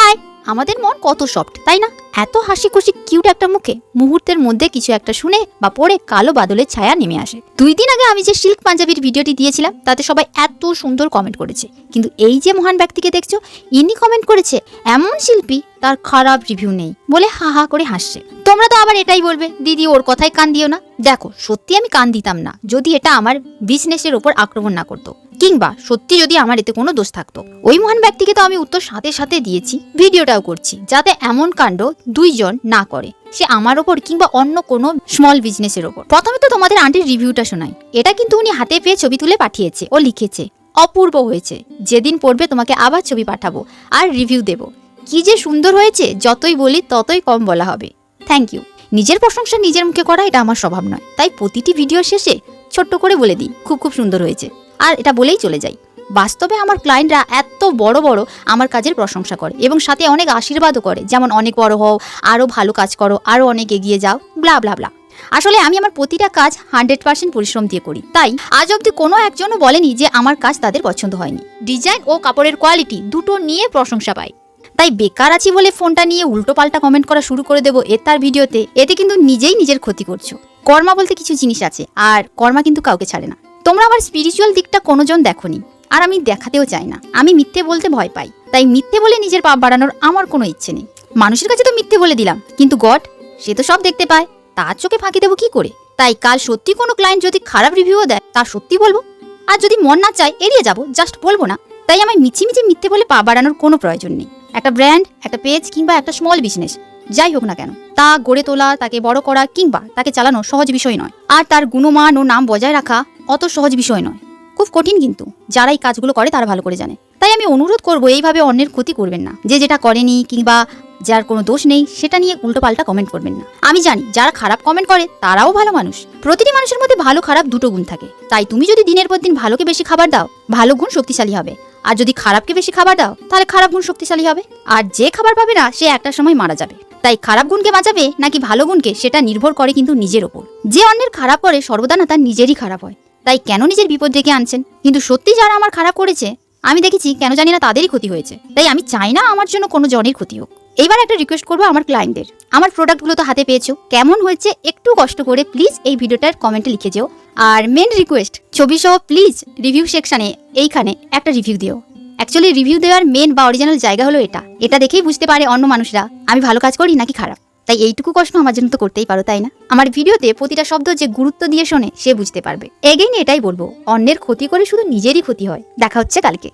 High, আমাদের মন কত সফট তাই না? এত হাসি খুশি কিউট একটা মুখে মুহূর্তের মধ্যে কিছু একটা শুনে বা পড়ে কালো বাদলের ছায়া নেমে আসে। 2 দিন আগে আমি যে সিল্ক পাঞ্জাবির ভিডিওটি দিয়েছিলাম তাতে সবাই এত সুন্দর কমেন্ট করেছে, কিন্তু এই যে মহান ব্যক্তিকে দেখছো ইনি কমেন্ট করেছে এমন শিল্পী তার খারাপ রিভিউ নেই বলে হা হা করে হাসছে। তোমরা তো আবার এটাই বলবে দিদি ওর কথায় কান দিও না। দেখো, সত্যি আমি কান দিতাম না যদি এটা আমার বিজনেসের ওপর আক্রমণ না করতো, কিংবা সত্যি যদি আমার এতে কোনো দোষ থাকতো। ওই মহান ব্যক্তিকে তো আমি উত্তর সাথে সাথে দিয়েছি, ভিডিওটাও করছি যাতে এমন কাণ্ড 2 জন না করে, সে আমার ওপর কিংবা অন্য কোনো স্মল বিজনেসের ওপর। প্রথমে তো তোমাদের আন্টির রিভিউটা শোনাই। এটা কিন্তু উনি হাতে পেয়ে ছবি তুলে পাঠিয়েছে ও লিখেছে অপূর্ব হয়েছে, যেদিন পড়বে তোমাকে আবার ছবি পাঠাবো আর রিভিউ দেব। কি যে সুন্দর হয়েছে, যতই বলি ততই কম বলা হবে। Thank you. নিজের প্রশংসা নিজের মুখে করা এটা আমার স্বভাব নয়, তাই প্রতিটি ভিডিও শেষে ছোট্ট করে বলে দিই খুব খুব সুন্দর হয়েছে, আর এটা বলেই চলে যাই। বাস্তবে আমার ক্লায়েন্টরা এত বড় বড় আমার কাজের প্রশংসা করে এবং সাথে অনেক আশীর্বাদও করে, যেমন অনেক বড় হও, আরও ভালো কাজ করো, আরও অনেক এগিয়ে যাও, ব্লা ব্লা ব্লা। আসলে আমি আমার প্রতিটা কাজ 100% পরিশ্রম দিয়ে করি, তাই আজ অব্দি কোনো একজনও বলেনি যে আমার কাজ তাদের পছন্দ হয়নি। ডিজাইন ও কাপড়ের কোয়ালিটি দুটো নিয়ে প্রশংসা পাই। তাই বেকার আছি বলে ফোনটা নিয়ে উল্টো পাল্টা কমেন্ট করা শুরু করে দেবো তার ভিডিওতে, এতে কিন্তু নিজেই নিজের ক্ষতি করছো। কর্মা বলতে কিছু জিনিস আছে, আর কর্মা কিন্তু কাউকে ছাড়ে না। তোমরা আমার স্পিরিচুয়াল দিকটা কোনোজন দেখোনি, আর আমি দেখাতেও চাই না। আমি মিথ্যে বলতে ভয় পাই, তাই মিথ্যে বলে নিজের পাপ বাড়ানোর আমার কোনো ইচ্ছে নেই। মানুষের কাছে তো মিথ্যে বলে দিলাম, কিন্তু গড সে তো সব দেখতে পায়, তার চোখে ফাঁকি দেবো কি করে? তাই কাল সত্যি কোনো ক্লায়েন্ট যদি খারাপ রিভিউও দেয় তার সত্যি বলবো, আর যদি মন না চায় এড়িয়ে যাবো, জাস্ট বলবো না। তাই আমার মিছিমিছি মিথ্যে বলে পা বাড়ানোর কোনো প্রয়োজন নেই। একটা ব্র্যান্ড, একটা পেজ কিংবা একটা স্মল বিজনেস যাই হোক না কেন, তা গড়ে তোলা, তাকে বড় করা কিংবা তাকে চালানো সহজ বিষয় নয়, আর তার গুণমান ও নাম বজায় রাখা অত সহজ বিষয় নয়, খুব কঠিন। কিন্তু যারা এই কাজগুলো করে তারা ভালো করে জানে। তাই আমি অনুরোধ করবো এইভাবে অন্যের ক্ষতি করবেন না। যে যেটা করেনি কিংবা যার কোনো দোষ নেই সেটা নিয়ে উল্টো পাল্টা কমেন্ট করবেন না। আমি জানি যারা খারাপ কমেন্ট করে তারাও ভালো মানুষ। প্রতিটি মানুষের মধ্যে ভালো খারাপ দুটো গুণ থাকে, তাই তুমি যদি দিনের পর দিন ভালোকে বেশি খাবার দাও ভালো গুণ শক্তিশালী হবে, আর যদি খারাপকে বেশি খাবার দাও তাহলে খারাপ গুণ শক্তিশালী হবে। আর যে খাবার পাবে না সে একটা সময় মারা যাবে। তাই খারাপ গুণকে বাঁচাবে নাকি ভালো গুণকে সেটা নির্ভর করে কিন্তু নিজের ওপর। যে অন্যের খারাপ করে সর্বদা না তার নিজেরই খারাপ হয়, তাই কেন নিজের বিপদ ডেকে আনছেন? কিন্তু সত্যি যারা আমার খারাপ করেছে আমি দেখেছি, কেন জানি না তাদেরই ক্ষতি হয়েছে। তাই আমি চাই না আমার জন্য কোনো জনের ক্ষতি হোক। এইবার একটা রিকোয়েস্ট করবো আমার ক্লায়েন্টদের, আমার প্রোডাক্টগুলো তো হাতে পেয়েছো, কেমন হয়েছে একটু কষ্ট করে প্লিজ এই ভিডিওটার কমেন্টে লিখে যেও। আর মেন রিকোয়েস্ট, ছবি সহ প্লিজ রিভিউ সেকশনে এইখানে একটা রিভিউ দিও। অ্যাকচুয়ালি রিভিউ দেওয়ার মেন বা অরিজিনাল জায়গা হলো এটা দেখেই বুঝতে পারে অন্য মানুষরা আমি ভালো কাজ করি নাকি খারাপ। তাই এইটুকু কষ্ট আমার জন্য তো করতেই পারো, তাই না? আমার ভিডিওতে প্রতিটা শব্দ যে গুরুত্ব দিয়ে শোনে সে বুঝতে পারবে। এগেইন এটাই বলবো, অন্যের ক্ষতি করে শুধু নিজেরই ক্ষতি হয়। দেখা হচ্ছে কালকে।